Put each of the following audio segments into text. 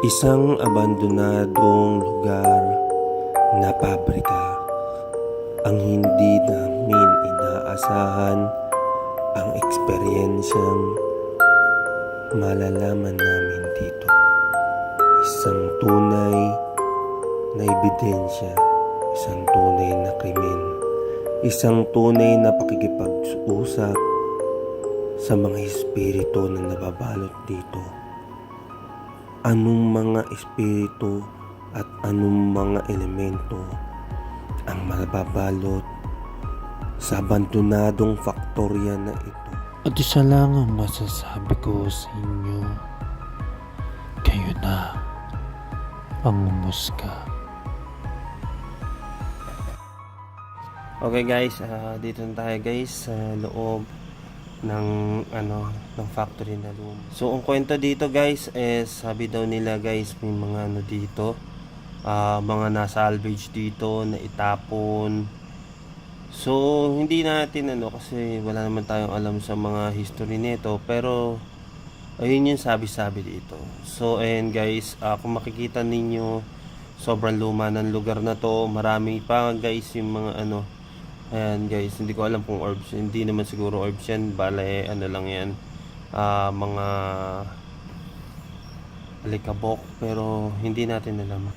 Isang abandonadong lugar na pabrika ang hindi namin inaasahan ang eksperyensyang malalaman namin dito. Isang tunay na ebidensya, isang tunay na krimen, isang tunay na pakikipag-usap sa mga espiritu na nababalot dito. Anong mga espiritu at anong mga elemento ang mababalot sa abandonadong faktorya na ito? At isa lang ang masasabi ko sa inyo, kayo na ang umusga. Okay guys, dito na tayo guys sa loob ng ng factory na room. So ang kwento dito guys is sabi daw nila guys may mga dito, mga na-salvage dito na itapon. So hindi natin kasi wala naman tayong alam sa mga history nito, pero ayun yung sabi-sabi dito. So and guys, kung makikita ninyo sobrang luma ng lugar na to. Marami pa guys yung mga ayan guys, hindi ko alam kung orbs, hindi naman siguro orbs yan, bale lang yan, mga alikabok, pero hindi natin alam.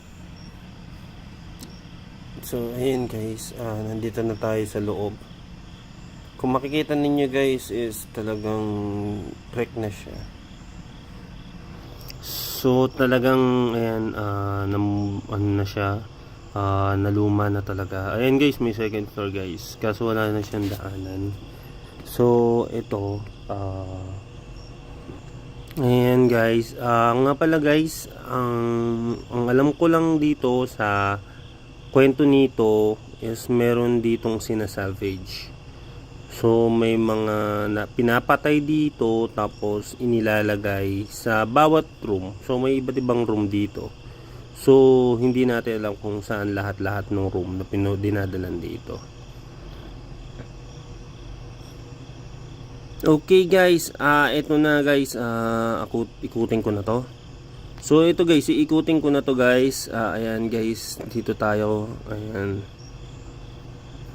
So ayan guys, nandito na tayo sa loob. Kung makikita ninyo guys is talagang wreck na siya. So talagang ayan, na siya, naluma na talaga. Ayan guys, may second floor guys, kaso wala na siyang daanan. So ito, ayan guys, nga pala guys, ang alam ko lang dito sa kwento nito is meron ditong sinasalvage. So may mga pinapatay dito tapos inilalagay sa bawat room. So may iba't ibang room dito. So hindi natin alam kung saan lahat-lahat ng room na dinadalan dito. Okay guys, ito na guys, ako ikutin ko na to. So ito guys, iikutin ko na to guys. Ayan guys, dito tayo. Ayan.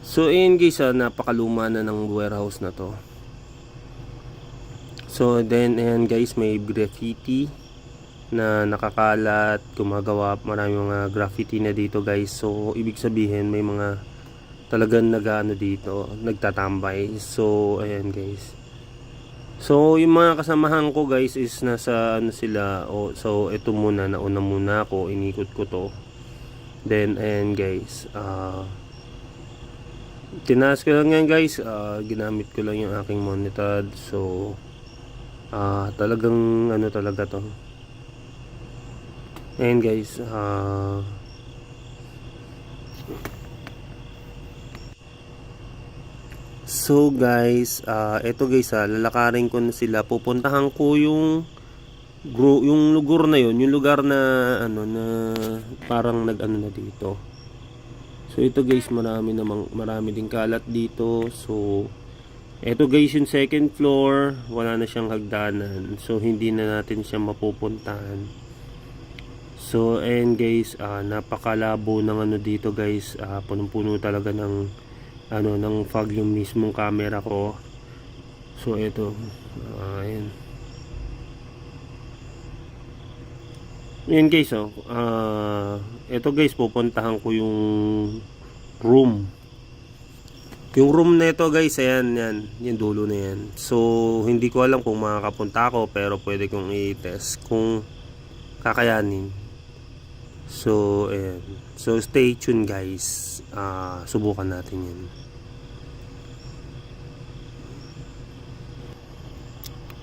So ayan guys, napakaluma na ng warehouse na to. So then ayan guys, may graffiti na nakakalat, gumagawa, marami mga graffiti na dito guys. So ibig sabihin may mga talagang dito, nagtatambay. So ayan guys. So yung mga kasamahan ko guys is nasa sila. So ito muna, nauna muna ako, inikot ko to. Then ayan guys, tinaas ko lang yan guys, ginamit ko lang yung aking monitor. So talagang talaga to. Ayan guys, so guys, eto guys, lalakarin ko na sila. Pupuntahan ko yung lugar na yon, yung lugar na na parang na dito. So ito guys, marami din kalat dito. So eto guys, yung second floor, wala na siyang hagdanan. So hindi na natin siya mapupuntahan. So and guys, napakalabo ng dito guys, punong-puno talaga ng ng fog yung mismong camera ko. So ito, ayan. Ayan guys, ito guys, pupuntahan ko yung room. Yung room na ito guys, ayan, yung dulo na yan. So hindi ko alam kung makakapunta ako, pero pwede kong i-test kung kakayanin. So ayan, so stay tuned guys, subukan natin yan.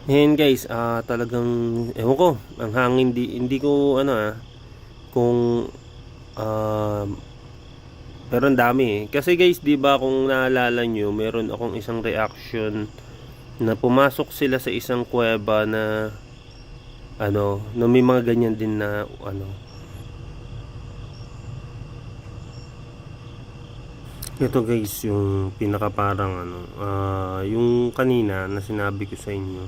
Ayan guys, talagang ewan ko, ang hangin hindi ko kung pero ang dami kasi guys, di ba kung naalala nyo, meron akong isang reaction na pumasok sila sa isang kuweba na na may mga ganyan din na ito guys, yung pinaka parang yung kanina na sinabi ko sa inyo.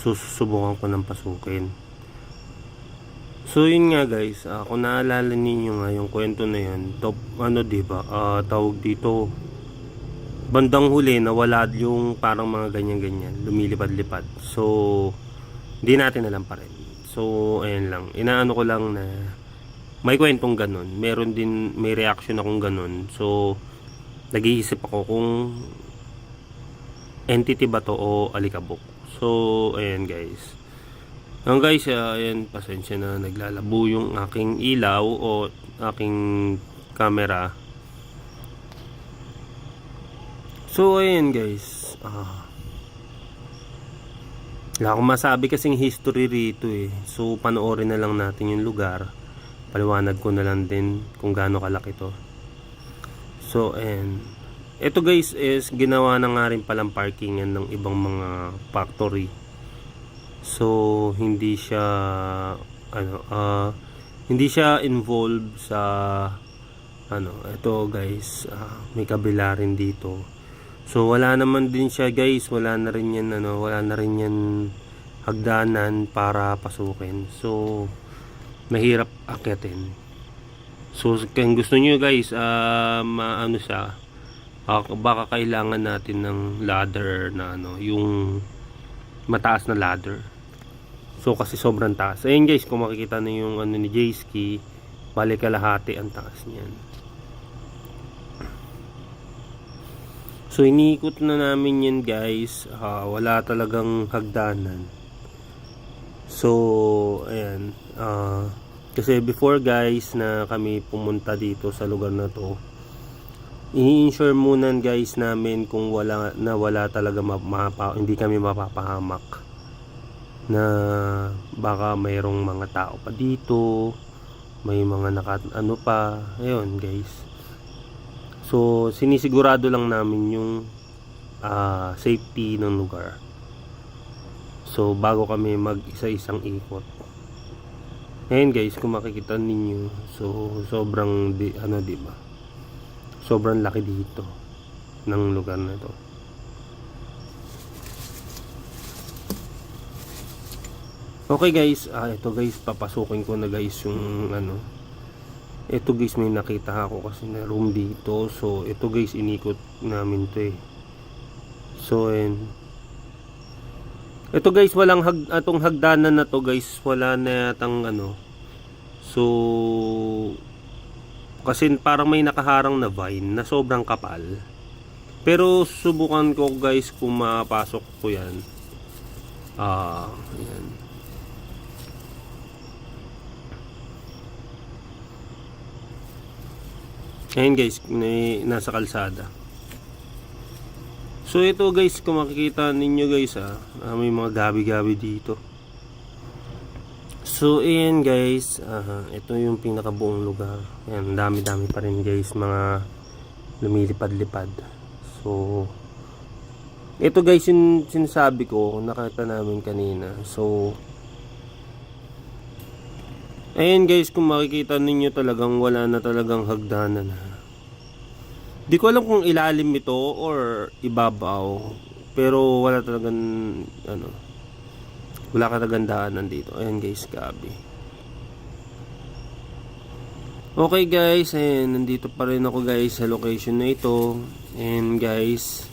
Susubukan ko ng pasukin. So yun nga guys, kung naalala ninyo nga yung kwento na yun, diba, tawag dito, bandang huli nawala yung parang mga ganyan-ganyan, lumilipad-lipad. So hindi natin alam pa rin. So ayan lang, inaano ko lang na may kwentong ganun, meron din, may reaction akong ganun. So nag-iisip ako kung entity ba to o alikabok. So ayan guys. Guys, ayan, pasensya na, naglalabo yung aking ilaw o aking camera. So ayan guys, wala akong masabi kasing history rito eh. So panoorin na lang natin yung lugar. Paliwanag ko na lang din kung gaano kalaki to. So ayan, ito guys is ginawa na nga rin palang parkingan ng ibang mga factory. So hindi siya hindi siya involved sa ito guys, may kabila rin dito. So wala naman din siya guys, wala na rin yan hagdanan para pasukin. So mahirap akyatin. So kung gusto niyo guys, siya, baka kailangan natin ng ladder na yung mataas na ladder. So kasi sobrang taas. Ayun guys, kung makikita na yung ni J-Ski, bali kalahati ang taas niyan. So iniikot na namin yan guys, wala talagang hagdanan. So ayan, kasi before guys na kami pumunta dito sa lugar na to, i-insure muna guys namin kung wala talaga hindi kami mapapahamak, na baka mayroong mga tao pa dito, may mga pa, ayun guys. So sinisigurado lang namin yung safety ng lugar. So bago kami mag isa-isang ikot. Ngayon guys, kung makikita ninyo, so sobrang diba? Sobrang laki dito ng lugar na to. Okay guys, ito guys, papasukin ko na guys yung ito guys, may nakita ako kasi na room dito. So ito guys, inikot namin to eh. So ito guys, walang atong hagdanan na to guys, wala na yatang So kasi parang may nakaharang na vine na sobrang kapal. Pero subukan ko guys kung mapasok ko yan. Yan. Ayan guys, nasa kalsada. So ito guys, kung makikita ninyo guys, may mga gabi-gabi dito. So ayan guys, ito yung pinakabuong lugar. Ayan, dami-dami pa rin guys, mga lumilipad-lipad. So ito guys, yung sinasabi ko, nakita namin kanina. So ayan guys, kung makikita ninyo, talagang wala na talagang hagdanan. Di ko alam kung ilalim ito or ibabaw, pero wala talagang wala katagandaan dito. Ayan guys, gabi. Okay guys, ayan, nandito pa rin ako guys sa location na ito. And guys,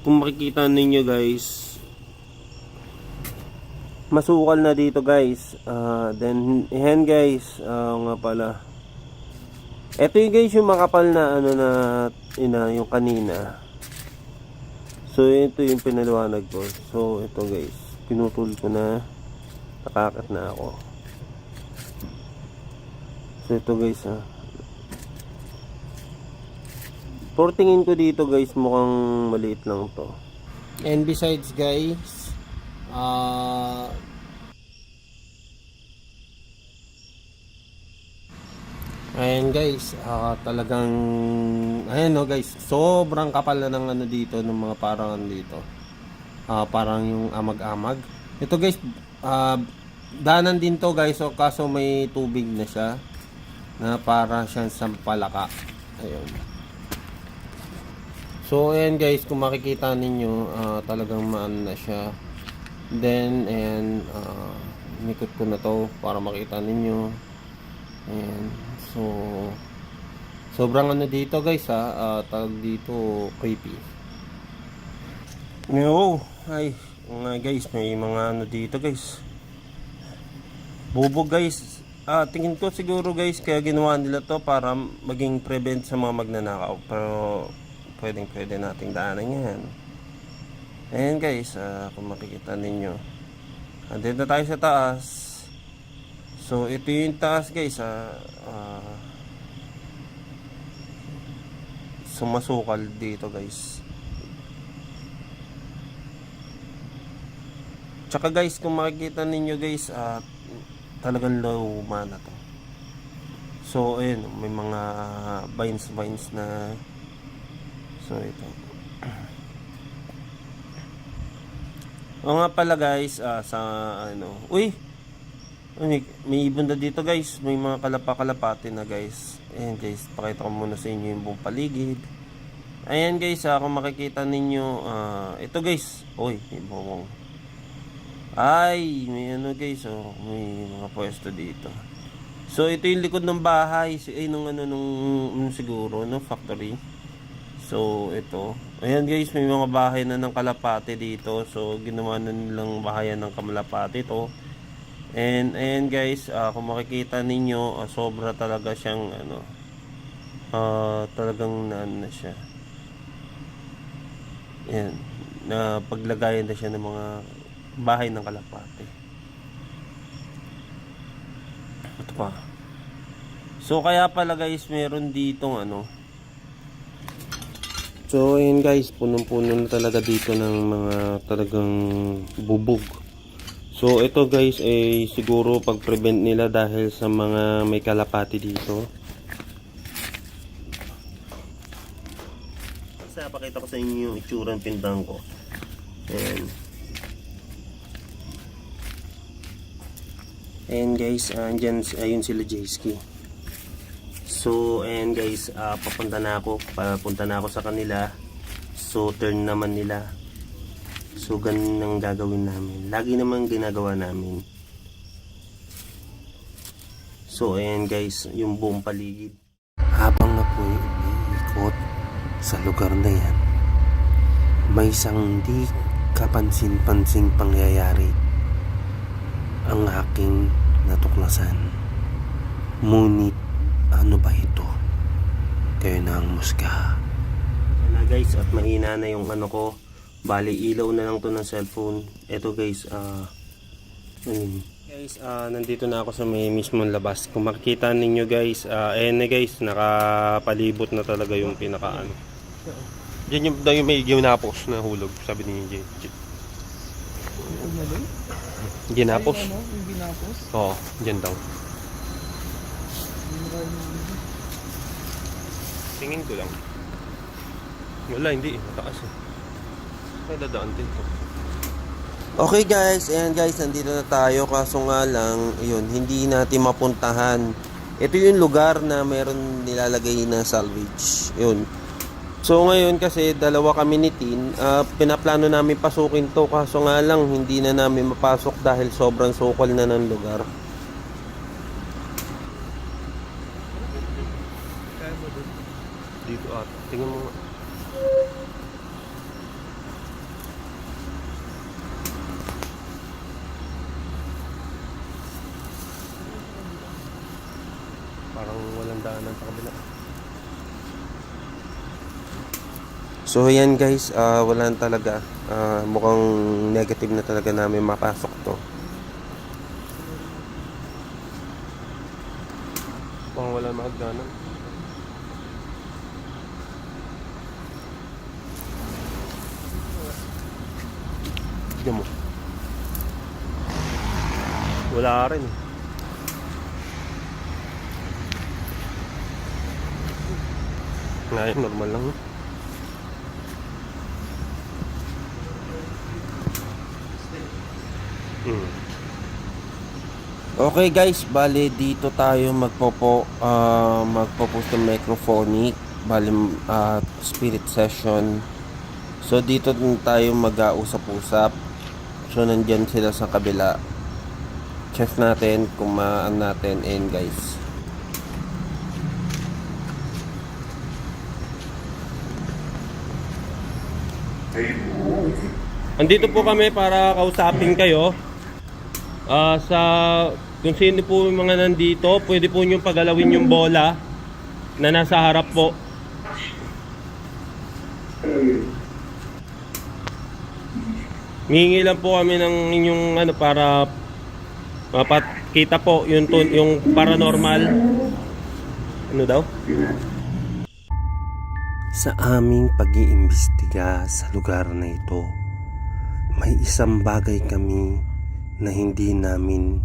kung makikita ninyo guys, masukal na dito guys. Then ayan guys, nga pala, eto yung guys yung makapal na yung kanina. So ito yung pinaliwanag ko. So ito guys, pinutol ko na, nakakat na ako. So ito guys, portingin ko dito guys, mukhang maliit lang to. And besides guys, ayan guys, talagang ayan guys, sobrang kapal na ng dito, ng mga parang dito. Parang yung amag-amag. Ito guys, danan din to guys, so kaso may tubig na siya, na para siyang sampalaka. Ayun. So ayan guys, kung makikita ninyo, talagang maan na siya. Then and inikot ko na to para makita ninyo. Ayan. So, sobrang ano dito guys ha, tawag dito creepy. No, ay, nga guys, may mga ano dito guys. Bubog guys. Tingin ko siguro guys, kaya ginawa nila to para maging prevent sa mga magnanakaw. Pero, pwede nating daanan yan. Ayan guys, kung makikita ninyo. Andito na tayo sa taas. So, ito yung taas guys, sumasukal dito guys. Tsaka guys, kung makikita ninyo guys, talagang luma na to. So, ayun, may mga vines na. So, ito. O nga pala guys, sa ano, uy, may ibon na dito guys, may mga kalapati na guys. Ayan guys, pakita ko muna sa inyo yung buong paligid. Ayan guys, kung makikita ninyo, ito guys, uy, may bawang. Ay, may ano guys, may mga pwesto dito. So, ito yung likod ng bahay, nung siguro, factory. So, ito. Ayan guys, may mga bahay na ng kalapati dito. So, ginawa na nilang bahayan ng kalapati ito. And, ayan guys, kung makikita ninyo, sobra talaga siyang, talagang na siya. Ayan, na paglagayan na siya ng mga bahay ng kalapati. Ito pa. So, kaya pala guys, meron ditong So, ayun guys, punong-puno na talaga dito ng mga talagang bubog. So, ito guys ay siguro pag-prevent nila dahil sa mga may kalapati dito. Kasi pakita ko sa inyo yung itsura ng pindang ko. Ayan. Ayan guys, ayun sila Jayski. So, ayan guys, papunta na ako sa kanila. So, turn naman nila. So, ganun ang gagawin namin. Lagi naman ginagawa namin. So, ayan guys, yung buong paligid. Habang ako'y umiikot sa lugar na yan, may isang di kapansin-pansing pangyayari ang aking natuklasan. Ngunit ano ba ito? Kayo na ang musga. Ayan guys, at mahina na yung ko. Bali, ilaw na lang to ng cellphone. Ito guys, ayun. Guys, nandito na ako sa may mismong labas. Kung makikita ninyo guys, ayan na guys, nakapalibot na talaga yung pinaka Diyan yung may ginapos na hulog, sabi ni Jay. Ginapos? Yung ginapos? Oo, dyan daw. Tingin ko lang. Wala, hindi. Mataas eh. May dadaan din ko. Okay guys, ayan guys, nandito na tayo. Kaso nga lang, yun, hindi natin mapuntahan. Ito yung lugar na meron nilalagay na salvage. Yun. So ngayon kasi dalawa kami ni Tin, pinaplano namin pasukin to. Kaso nga lang, hindi na namin mapasok dahil sobrang sukol na ng lugar. Dito tingnan mo. Parang walang daanan sa kabila. So yan guys, wala talaga. Mukhang negative na talaga namin mapasok to. Mukhang wala makagdanan. Tignan mo. Wala rin. Ngayon, normal lang. Okay guys, bale dito tayo magpo-post ng microphonic, bale spirit session. So dito din tayo mag-uusap-usap. So nandyan sila sa kabila. Check natin kung maan natin in guys. Andito po kami para kausapin kayo. Sa kung sino po yung mga nandito, pwede po nyo pagalawin yung bola na nasa harap po. Hihingi lang po kami ng inyong ano para mapakita po yung paranormal. Ano daw? Sa aming pag-iimbestiga sa lugar na ito, may isang bagay kami na hindi namin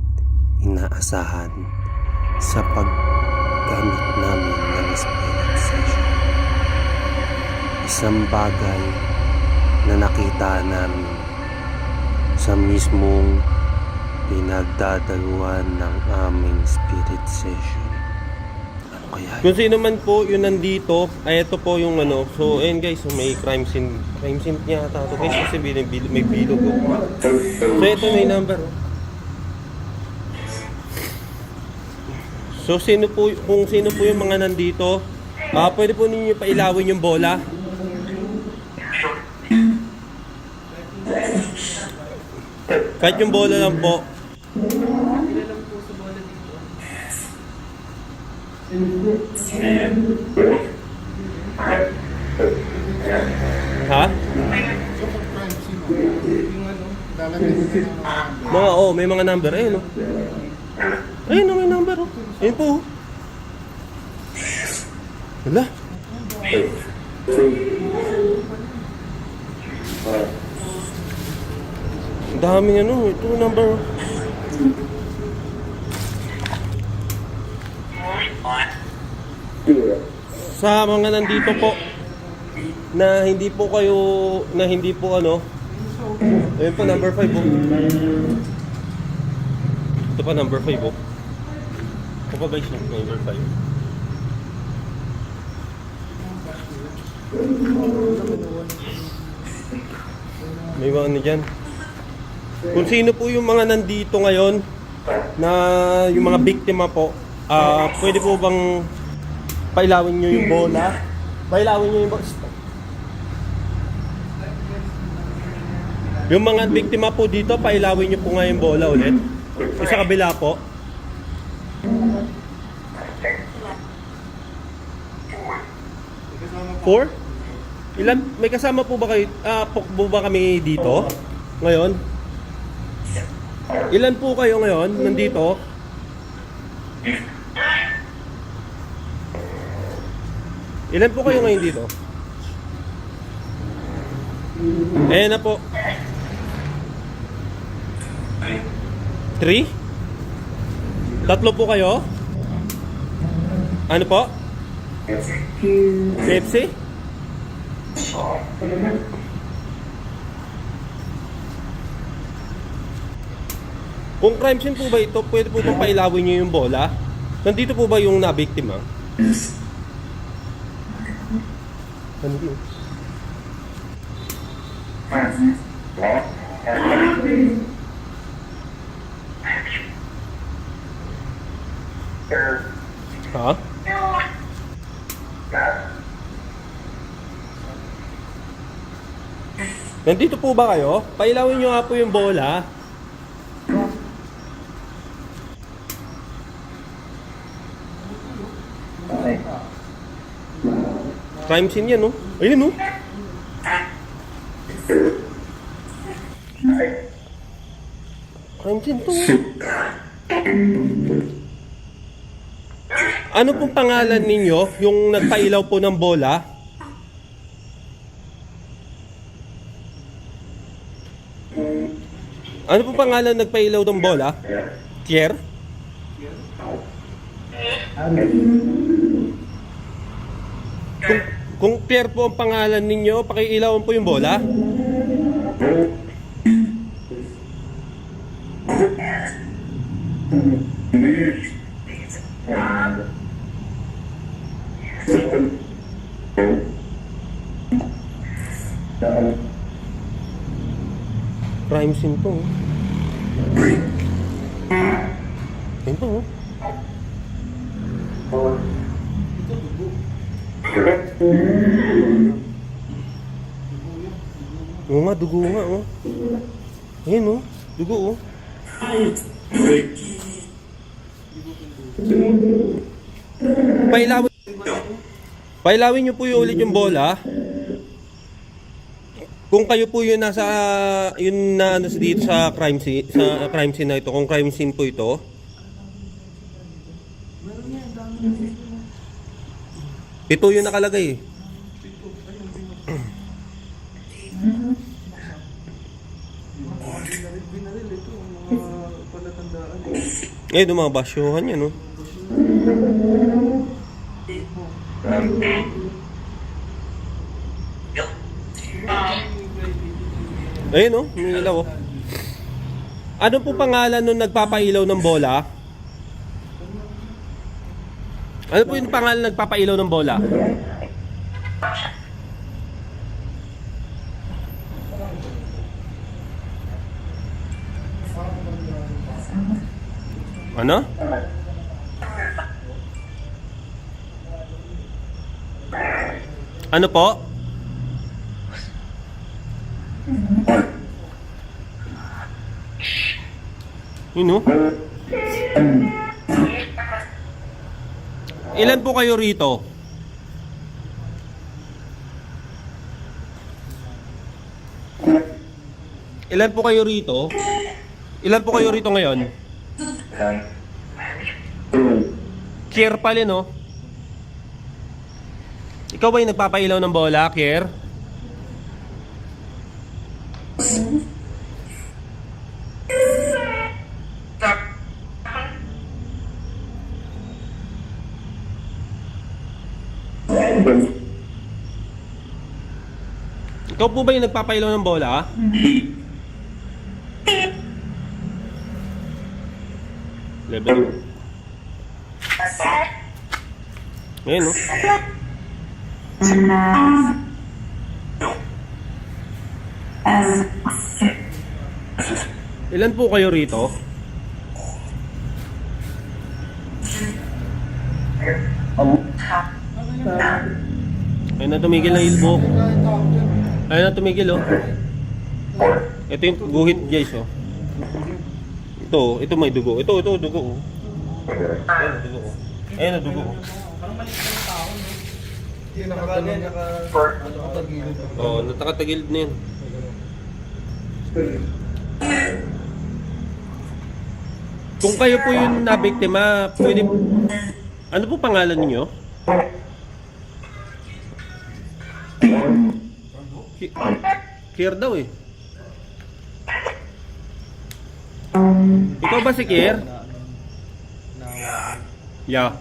inaasahan sa paggamit namin ng spirit session. Isang bagay na nakita namin sa mismong pinagdadaluhan ng aming spirit session. Ano kaya? Kung sino man po yun nandito, ay ito po yung ano. So, ayun guys, so may crime scene niya ata ito guys kasi may bilog. So, ito may number. So, kung sino po yung mga nandito, pwede po ninyo pailawin yung bola. Kahit yung bola lang po. Ha? May mga number. Ayun o. Ayun o, may number o. Ayun po. Wala. Ang daming ano. Ito number o. Sa mga nandito po na hindi po ano, ayun po number 5 po. Ito pa number 5 po. Ito pa guys, number 5. May mga ano dyan. Kung sino po yung mga nandito ngayon na yung mga biktima po, pwede po bang pailawin nyo yung bola? Pailawin nyo yung bola. Yung mga biktima po dito, pailawin nyo po nga yung bola ulit. Sa kabila po. Four? Ilan? May kasama po ba kayo? Po ba kami dito? Ngayon? Ilan po kayo ngayon nandito? Ilan po kayo ngayon dito? Ayan na po. 3? Tatlo po kayo? Ano po? Pepsi? Kung crime scene po ba ito, pwede po ba pailawin nyo yung bola? Nandito po ba yung nabiktima? Ano yun? Ha? Nandito po ba kayo? Pailawin nyo nga po yung bola. Crime scene yan, no? Ayun, no? Crime scene to. Ano pong pangalan ninyo? Yung nagpailaw po ng bola? Ano pong pangalan nagpailaw ng bola? Kier? Kung Pierre po ang pangalan ninyo, pakiilawan po yung bola. Crime scene to. Ayun pa, oh. Oo nga, dugo nga, oh. Ayun, oh. Dugo, oh. Pailawin. Pailawin nyo po yung ulit yung bola. Kung kayo po yun nasa yun na ano dito sa crime scene na ito, kung crime scene po ito. Ito yung nakalagay eh. Eh, yung mga basyuhan yan, no? Ayun, no? Umiilaw, oh. Ano po pangalan nung nagpapailaw ng bola? Ano po yung pangalan ng nagpapailaw ng bola? Ano? Ano po? Yun, oh. Ilan po kayo rito? Ilan po kayo rito? Ilan po kayo rito ngayon? Kier pala, no? Ikaw ba yung nagpapailaw ng bola, Kier? Ikaw po ba yung nagpapailaw ng bola? Level. Ngayon, no? Ilan po kayo rito? Ayun na tumigil ng ilbo. Ayun na tumigil, oh. Ito yung guhit, guys, oh. Ito may dugo. Ito dugo, oh. Ayun, dugo, oh. Ayun na dugo, oh. Oo, natakatagilid na yun. Kung kayo po yung nabiktima, pwede... Ano po pangalan niyo? Kier daw eh. Ikaw ba si Kier? Yeah.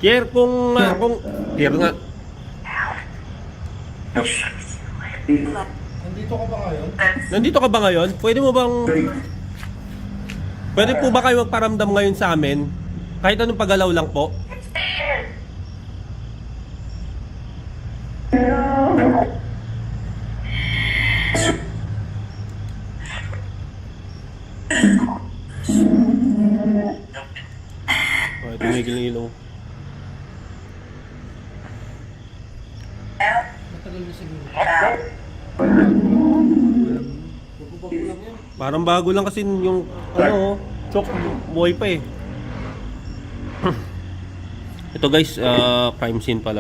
Kier, kung Kier nga. Nandito ka ba ngayon? Nandito ka ba ngayon? Pwede po ba kayo magparamdam ngayon sa amin? Kahit anong pagalaw lang po. Oh, tumigil ng ilaw. Matagal na siguro. Parang bago lang kasi yung ano, chok, buhay pa eh. Ito guys, crime scene pala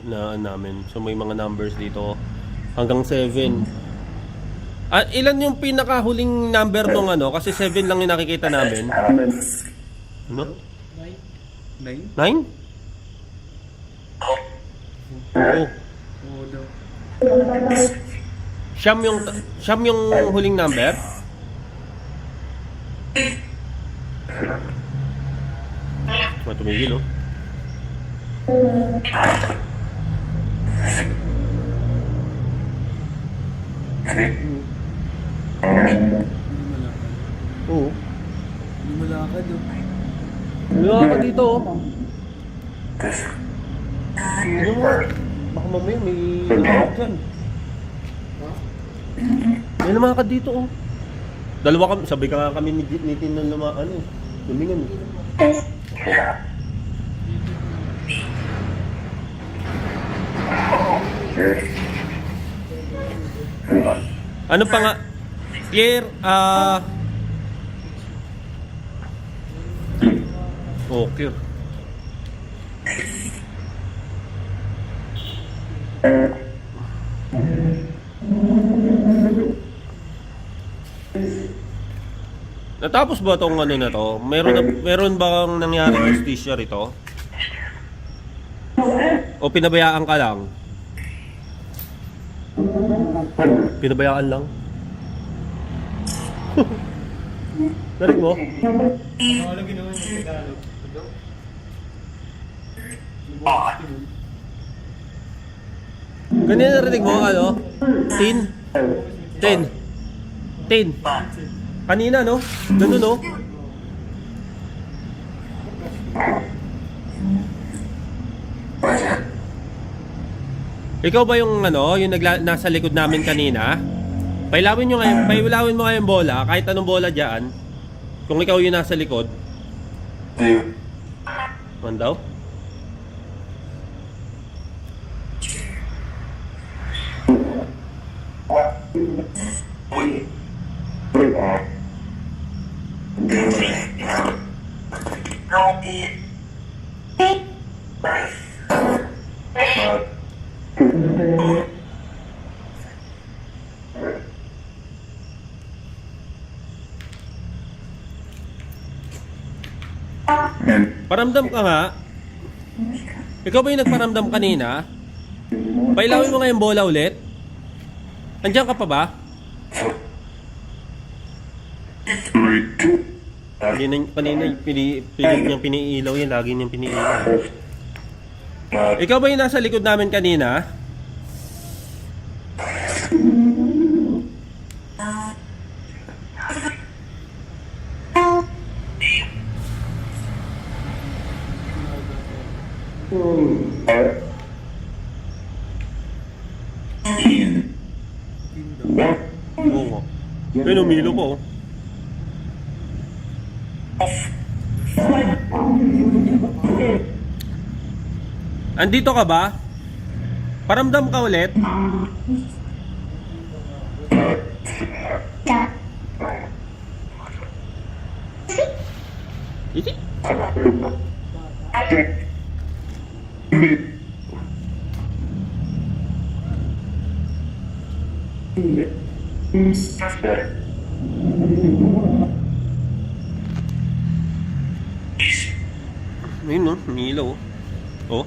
na namin. So may mga numbers dito hanggang 7. Ilan yung pinakahuling number nung ano? Kasi 7 lang yung nakikita namin. Ano? 9? 9? Oo. Oo daw. Siyam yung huling number? Tumigil, oh. Oo. Hindi malakad oh. Lumakad dito, oh. Ano mo? Baka mamaya may lumakad dyan. May lumakad dito oh. Dalawa kami, sabay ka kami ni Tin na lumingan. Ano pa nga? Pierre, okay. Natapos ba tong ano na to? Meron bang nangyari justisya rito? O pinabayaan ka lang? Pinabayaan lang? Narinig mo? Ano ginawa niyo sa Tagalog? Ganyan narinig mo ano? Tin? Kanina no? Ganun no? Ikaw ba yung ano, yung nasa likod namin kanina? Pailawin mo ngayon bola, kahit anong bola diyan. Kung ikaw yung nasa likod. Man daw? Paramdam ka nga. Ikaw ba yung nagparamdam kanina? Pailawin mo nga yung bola ulit. Andiyan ka pa ba? Kanina pilit niyang piniilaw yan. Lagi niyang piniilaw. Ikaw ba yung nasa likod namin kanina? Oo. May umilo ko. Andito ka ba? Paramdam ka ulit? Iti? Ayun no, umiilaw oh. Oh.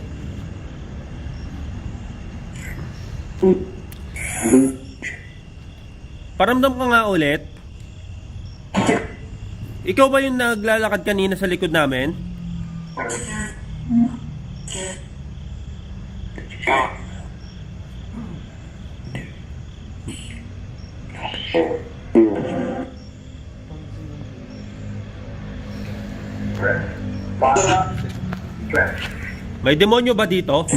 Paramdam ka nga ulit. Ikaw ba yung naglalakad kanina sa likod namin? May demonyo ba dito?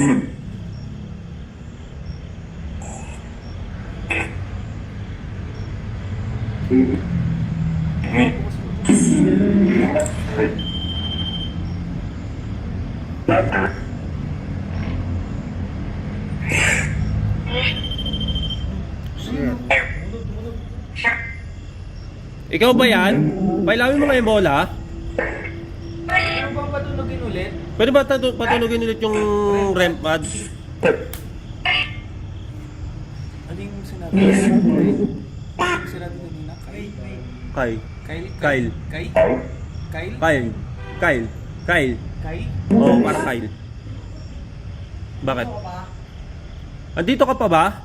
Ikaw ba yan? Pailawin mo nga yung bola. Ano bang patunogin ulit? Pwede ba patunogin ulit yung REM pad? Ano yung sinabi? Ano yung sinabi kanina? Kyle. Kay? Oo, parang Kyle. Bakit? Andito ka pa ba?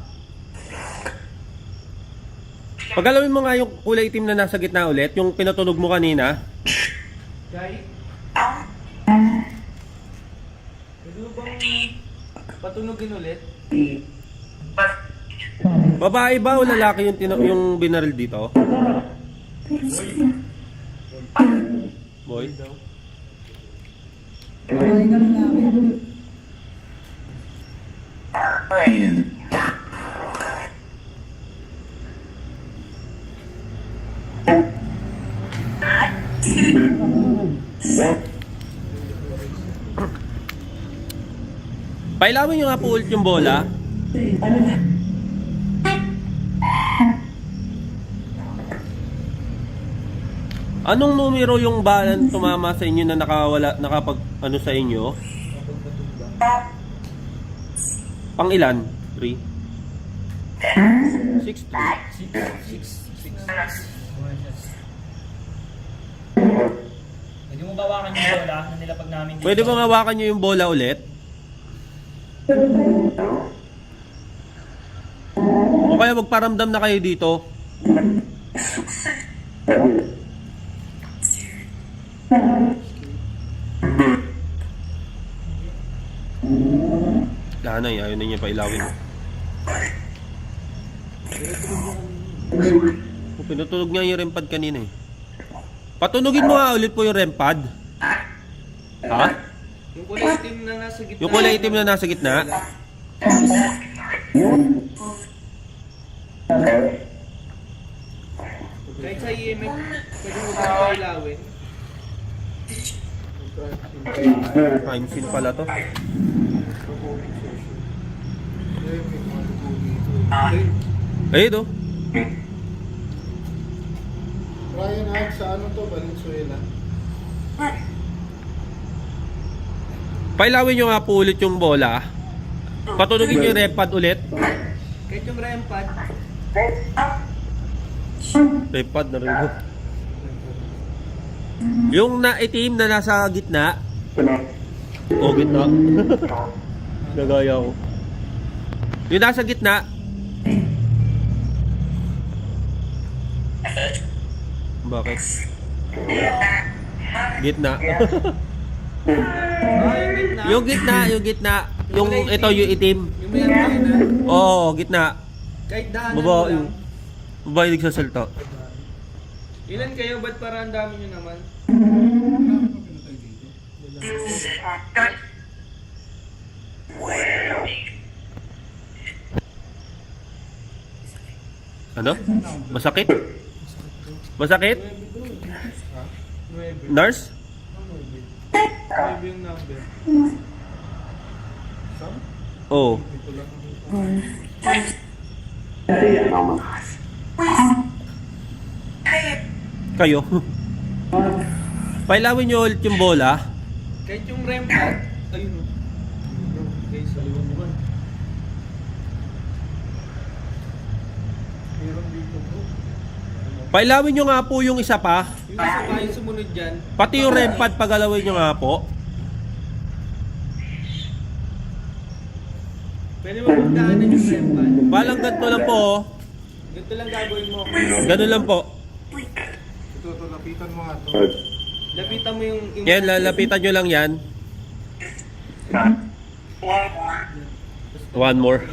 Pagalawin mo nga yung kulay itim na nasa gitna ulit, yung pinatunog mo kanina. Kay? Pwede bang patunogin ulit? Babae ba o lalaki yung binaril dito? Boy? Babae ka lalaki. Pailawin nyo nga po ulit yung bola. Anong numero yung balang tumama sa inyo na nakapag ano sa inyo? Pang ilan? 3? 6, 3. Pwede mo bawakan yung bola na nilapag namin dito. Pwede bang hawakan nyo yung bola ulit? O kaya magparamdam na kayo dito? Lanay, ayaw na niya pailawin. Pinutulog niya yung REM pad kanina eh. Patunugin mo nga ulit po yung REM pad. Ha? Yung kulay itim na nasa gitna. Yung kulay itim na nasa gitna? Kahit sa EMF, pwede mo ba pailawin? Crime scene pala to. Ayun oh. Ryan Hart sa ano to? Valenzuela. Pailawin nyo nga po ulit yung bola. Patunugin nyo yung REM pad ulit. Kahit yung REM pad, REM pad na rin po. Yung naitim na nasa gitna. O gitna. Nagaya ko. Yung nasa gitna. Bakit? Gitna. yung gitna, Yung gitna. Yung ito yung itim. yung may antena, Oo, gitna. kahit daanan mo Babae. lang. Babae nagsasalta. Ilan kayo? Ba't parang ang dami nyo naman? Ano? Masakit? Masakit? 9. Nurse? 9 yung number. Oo. Kayo? Pailawin nyo ulit yung bola. Kahit yung REM pad, ayun o. Okay, sa liwan mo ba? Meron dito po. Pailawin nyo nga po yung isa pa. Yung isa pa, yung sumunod dyan. Pati yung REM pad pagalawin nyo nga po. Pwede mo pagdaanan yung REM pad. Balang ganito lang po. Oh. Ganito lang gagawin mo. Ganun lang po. Ito, lapitan mo nga to. Lapitan mo yung... Yan, lalapitan nyo lang yan. One more.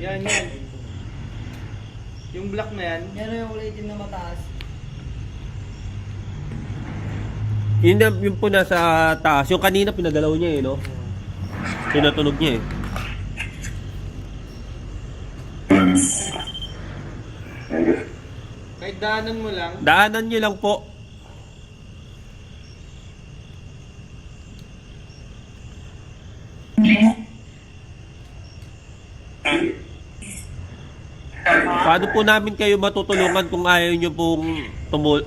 Yan, yan. Yung black na yan. Yan yung kulay itim na mataas. Yun po nasa taas. Yung kanina pinagalaw niya eh, no? Pinatunog niya eh. Kahit daanan mo lang. Daanan nyo lang po. Paano po namin kayo matutulungan kung ayaw nyo pong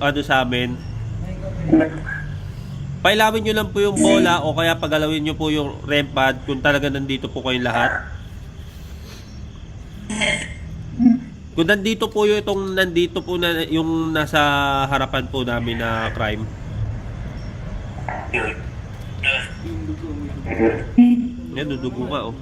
ano sa amin? Pailawin nyo lang po yung bola o kaya pagalawin nyo po yung REM pad kung talaga nandito po kayong lahat. Kung nandito po yung nandito po na yung nasa harapan po namin na crime. Yan, dudugo ka oh.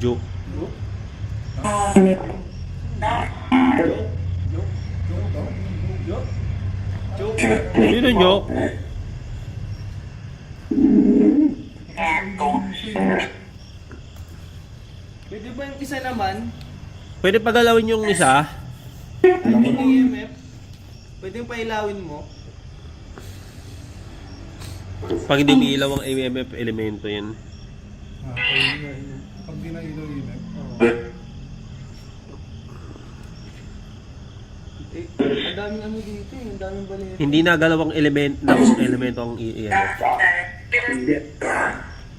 Joke. Sino joke? Pwede ba yung isa naman? Pwede pagalawin yung isa? Yung EMF? Pwede yung pailawin mo. Pag hindi umiilaw ang EMF elemento yan. Pag di na ilaw-ilaw. Ang daming ano dito eh. Ang daming balete. Hindi nagalaw ang elemento ang EMF.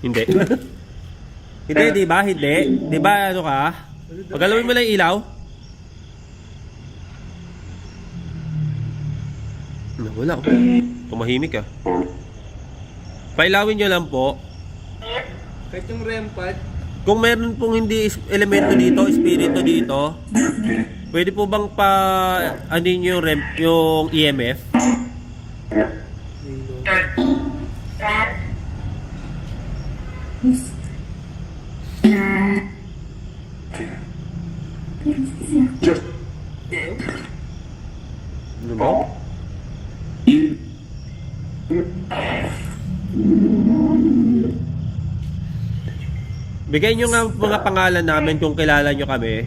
Hindi. Hindi, di ba? Hindi. Di ba ano ka? Pagalawin mo lang yung ilaw. Wala. Tumahimik ah. Pailawin nyo lang po. Kahit yung REM pad. Kung meron pong hindi elemento dito, espiritu dito, pwede po bang pa ano yung yung EMF? Ano ba? Bigay nyo nga mga pangalan namin kung kilala nyo kami.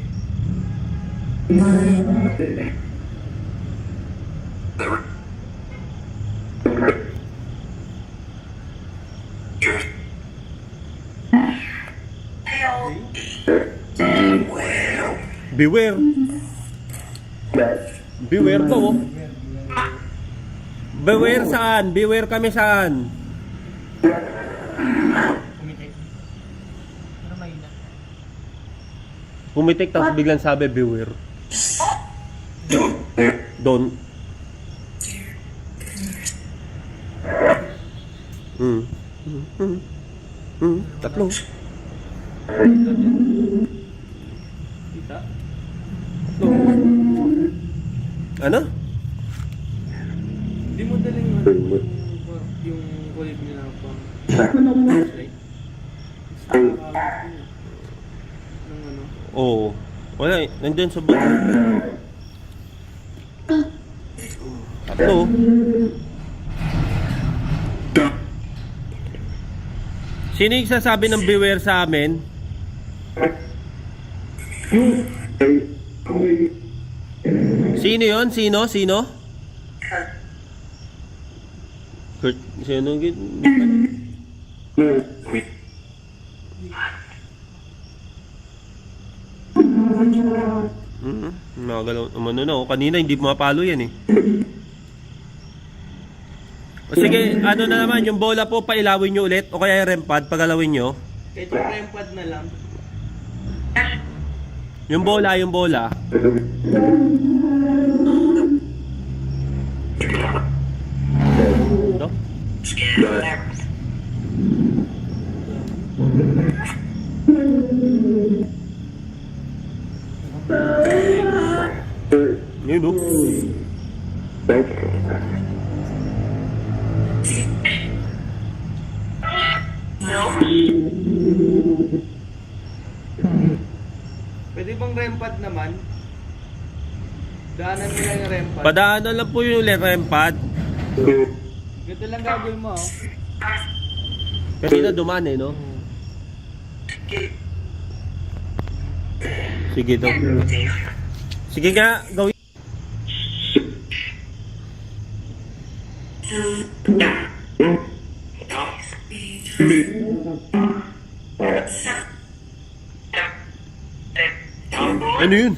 Beware. Beware to. Oh. Beware saan? Beware kami saan? Pumitik tapos biglang sabi beware. Don't. Tatlo. Kita? Ano? Hindi mo daling ano, yung kulit nila pang flashlight. Ng ano. Oo. Wala eh. Nandun sa buto. Tatlo. Sino yung sasabi ng beware sa amin? Sino yon? Sino? Sino? Kurt. Sino? Nakagalaw. Umano na. Kanina hindi mapalo yan eh. O sige, ano na naman, yung bola po, pailawin nyo ulit o kaya yung REM pad, pagalawin nyo. Kahit yung REM pad na lang. Yung bola, yung bola. No? Yun o. Pwede bang REM pad naman? Daanan mo lang yung REM pad. Padaanan lang po yung REM pad. Ganito lang gagawin mo, oh. Kanina dumaan eh, no? Sige to. Sige nga, gawin. Ano yun?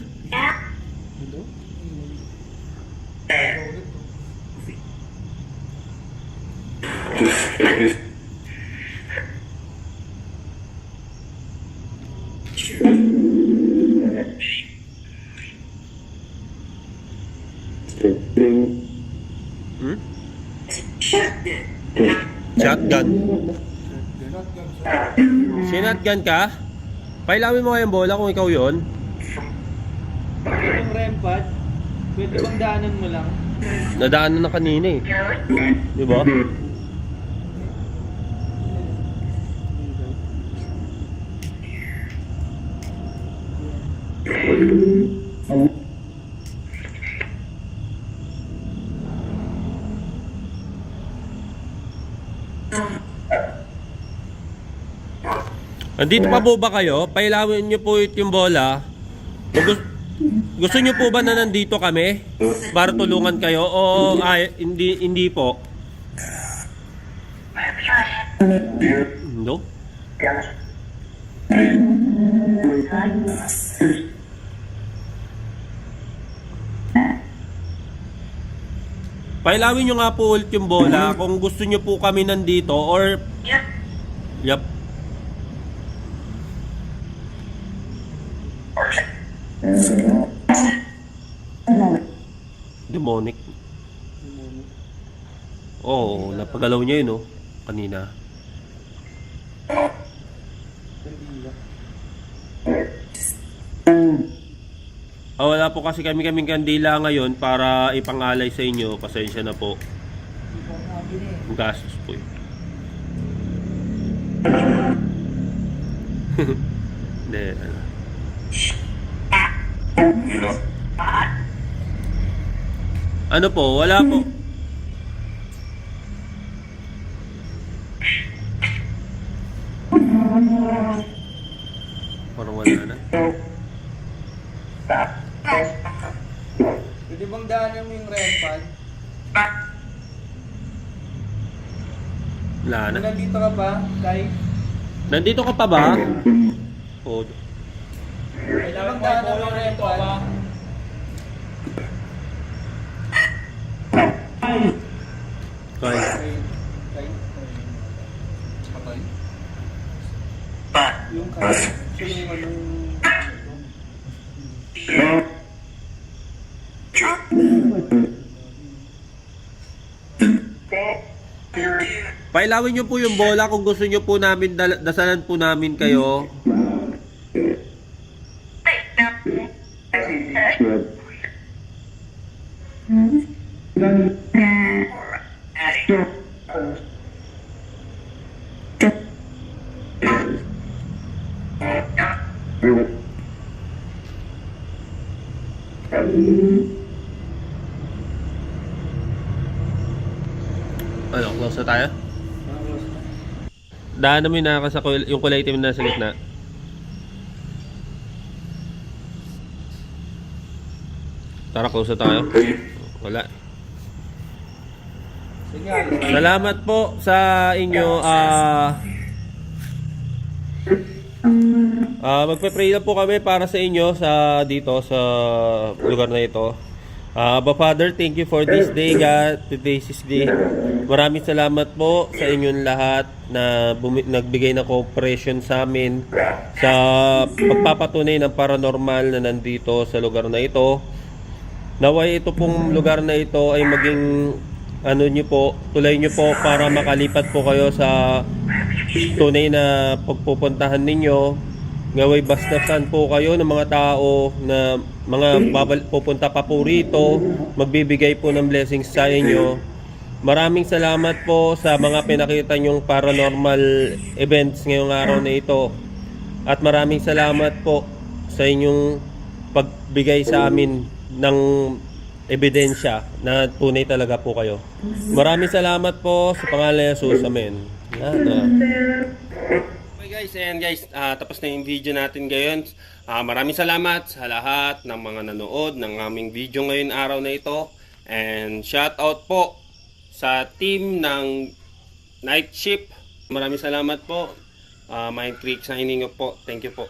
Hmm? Shotgun. Sinatgan ka? Pailawin mo kayong bola kung ikaw yon. Yung REM pad, pwede bang daanan mo lang? Nadaanan na kanina eh. Di ba? Andito pa po ba kayo? Pailawin nyo po yung bola. Gusto niyo po ba na nandito kami para tulungan kayo o hindi po? No? Pailawin nyo nga po ulit yung bola kung gusto nyo po kami nandito or... Yep. Demonic. Oo, napagalaw niya yun, oh. Kanina. Wala po kasi kaming kandila ngayon para ipangalay sa inyo. Pasensya na po. Gastos po yun. Hindi, ano. Ano po? Wala po. Parang wala na. Pwede bang daanan mo yung renpad? Wala na. Nandito ka pa, Kai? Nandito ka pa ba? Oo. Pwede bang daanan mo yung renpad? Kaya. Kai? Kapay? Yung Kai? Siya yung anong... Pailawin nyo po yung bola kung gusto nyo po namin dasalan po namin kayo. Ano, close na tayo? Daan namin na sa yung kulay itim na sa gitna. Tara, close na tayo. Wala. Salamat po sa inyo. Magpe-pray lang po kami para sa inyo sa dito sa lugar na ito. Abba Father, thank you for this day, God. Today's day. Maraming salamat po sa inyong lahat na nagbigay ng cooperation sa amin sa pagpapatunay ng paranormal na nandito sa lugar na ito. Naway ito pong lugar na ito ay maging tulay nyo po para makalipat po kayo sa tunay na pagpupuntahan ninyo. Ngaway bastasan po kayo ng mga tao na pupunta pa po rito, magbibigay po ng blessings sa inyo. Maraming salamat po sa mga pinakita nyong paranormal events ngayong araw na ito. At maraming salamat po sa inyong pagbigay sa amin ng ebidensya na tunay talaga po kayo. Maraming salamat po sa pangalan ni Jesus. Amen. Okay guys, and guys, tapos na yung video natin ngayon. Maraming salamat sa lahat ng mga nanood ng aming video ngayon araw na ito. And shout out po sa team ng Night Shift. Maraming salamat po. Mind Tricks na hiningo po. Thank you po.